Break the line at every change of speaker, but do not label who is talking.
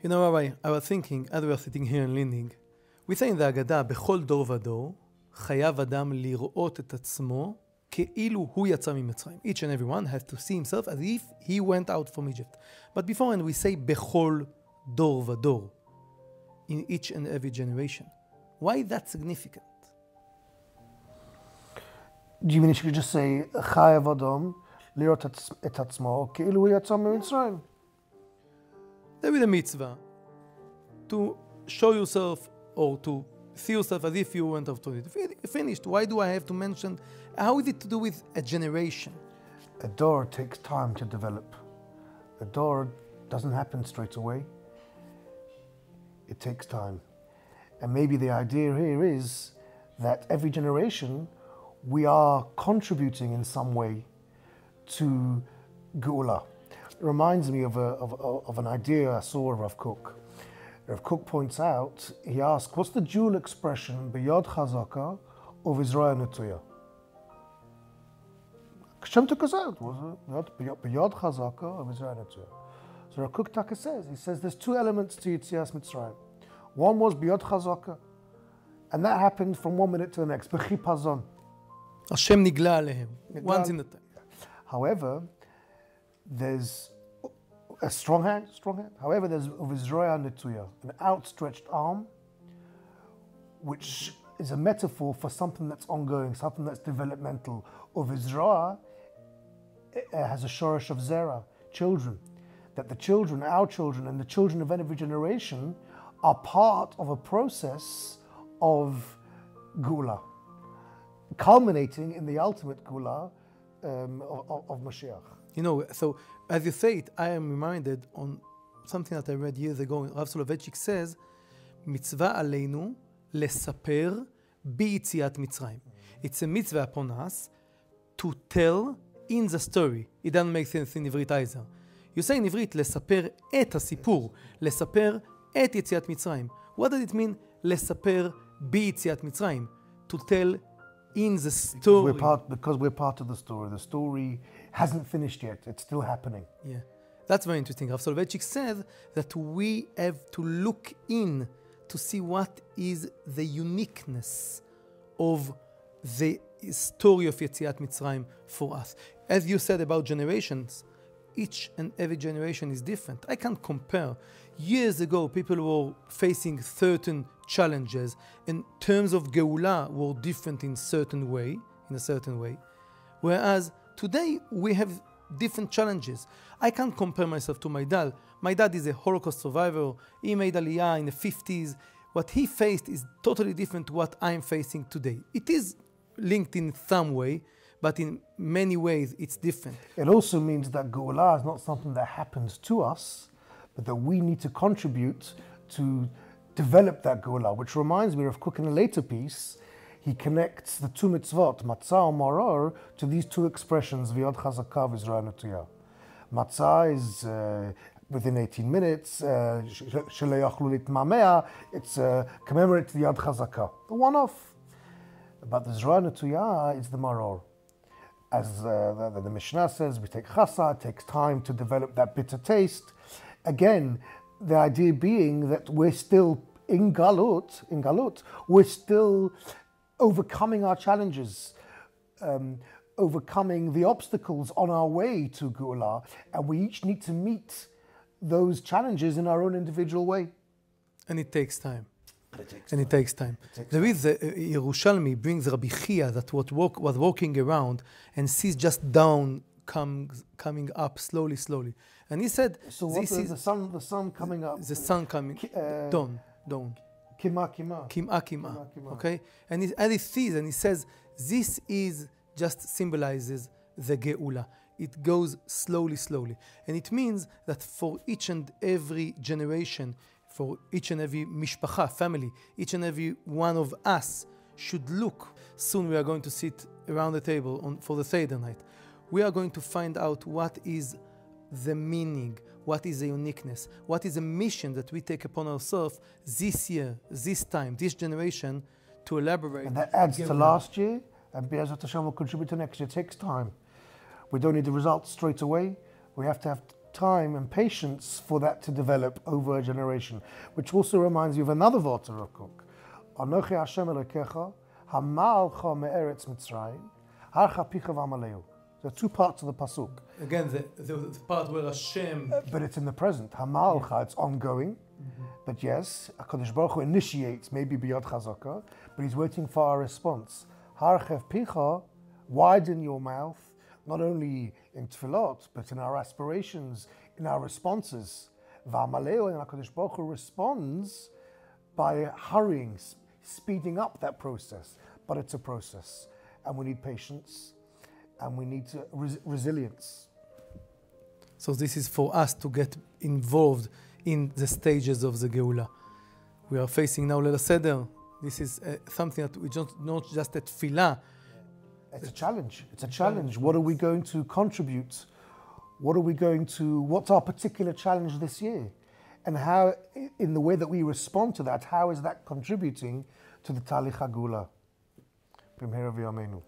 You know, Rabbi, I was thinking, as we were sitting here and leaning, we say in the Agada, בכל דור ודור, חייב אדם לראות את עצמו כאילו הוא יצא ממצרים. Each and every one has to see himself as if he went out from Egypt. But before, and we say בכל דור ודור, in each and every generation. Why is that significant?
Do you mean you should just say, חייב אדם לראות את עצמו כאילו הוא יצא ממצרים?
There is a mitzvah to show yourself or to see yourself as if you went out to it. Finished. Why do I have to mention? How is it to do with a generation?
A door takes time to develop. A door doesn't happen straight away. It takes time. And maybe the idea here is that every generation we are contributing in some way to Geula. It reminds me of an idea I saw of Rav Kook. Rav Kook points out, he asked, what's the dual expression, b'yad chazaka or v'zroya netuya? Hashem took us out, was it? B'yad chazaka or v'zroya netuya? So Rav Kook Taka says, there's two elements to Yetzias Mitzrayim. One was b'yad chazaka, and that happened from 1 minute to the next, b'chipazon.
Hashem nigla alehem, once in a time.
However, there's a strong hand. However, there's Vizroya Netuya, an outstretched arm, which is a metaphor for something that's ongoing, something that's developmental. Vizroya has a shorish of Zera, children. That the children, our children, and the children of every generation are part of a process of Geula, culminating in the ultimate Geula of Mashiach.
You know, so as you say it, I am reminded on something that I read years ago. Rav Soloveitchik says, "Mitzvah aleinu lesaper biyitziat Mitzrayim." It's a mitzvah upon us to tell in the story. It doesn't make sense in Ivrit either. You say in Ivrit, לספר את הסיפור, לספר את יציאת מצרים. What does it mean, לספר ביציאת מצרים? To tell in the story.
Because we're part of the story. The story hasn't finished yet. It's still happening.
Yeah, that's very interesting. Rav Soloveitchik says that we have to look in to see what is the uniqueness of the story of Yetziat Mitzrayim for us. As you said about generations, each and every generation is different. I can't compare. Years ago, people were facing certain challenges, and terms of Geula were different in a certain way. Whereas today, we have different challenges. I can't compare myself to my dad. My dad is a Holocaust survivor. He made Aliyah in the 50s. What he faced is totally different to what I'm facing today. It is linked in some way, but in many ways it's different.
It also means that Geula is not something that happens to us, but that we need to contribute to develop that Geula, which reminds me of Cook in a later piece. He connects the two mitzvot, matzah and maror, to these two expressions, v'yad chazaka v'zroya netuya. Matzah is within 18 minutes, shelo yachlu litmamea, it's commemorate the yad chazaka, the one-off. But the zroya netuya is the maror. As the Mishnah says, we take chasa, it takes time to develop that bitter taste. Again, the idea being that we're still in galut, we're still overcoming our challenges, overcoming the obstacles on our way to Geula, and we each need to meet those challenges in our own individual way.
And it takes time. It takes time. There is Yerushalmi brings Rabbi Chia that was walking around and sees just down coming up slowly. And he said,
so what is the sun coming up?
The sun coming, dawn. Kima. Okay? And as he sees and he says, this is just symbolizes the Geula. It goes slowly. And it means that for each and every generation, for each and every mishpacha, family, each and every one of us should look. Soon we are going to sit around the table for the Seder night. We are going to find out what is the meaning, what is the uniqueness, what is the mission that we take upon ourselves this year, this time, this generation, to elaborate.
And that adds to last year, and Be'ezrat Hashem will contribute to next year. It takes time. We don't need the results straight away. We have to have time and patience for that to develop over a generation. Which also reminds you of another Vort of Kook. Anochi Hashem Elokecha, Hamalcha me'eretz Mitzrayim, Harcha picha v'amaleu. There are two parts of the pasuk.
Again, the part where Hashem...
But it's in the present. Hamalcha, it's ongoing. But yes, HaKadosh Baruch Hu initiates, maybe biyad chazaka, but he's waiting for our response. Harchev picha, widen your mouth, not only in tefillot, but in our aspirations, in our responses. V'amaleu, and HaKadosh Baruch Hu responds by hurrying, speeding up that process. But it's a process, and we need patience, and we need resilience.
So this is for us to get involved in the stages of the Geula. We are facing now Leil Seder. This is something that we don't not just at Tefillah.
It's a challenge. It's a challenge. What are we going to contribute? What's our particular challenge this year? And how, in the way that we respond to that, how is that contributing to the Talich HaGeula? B'mehera v'yameinu.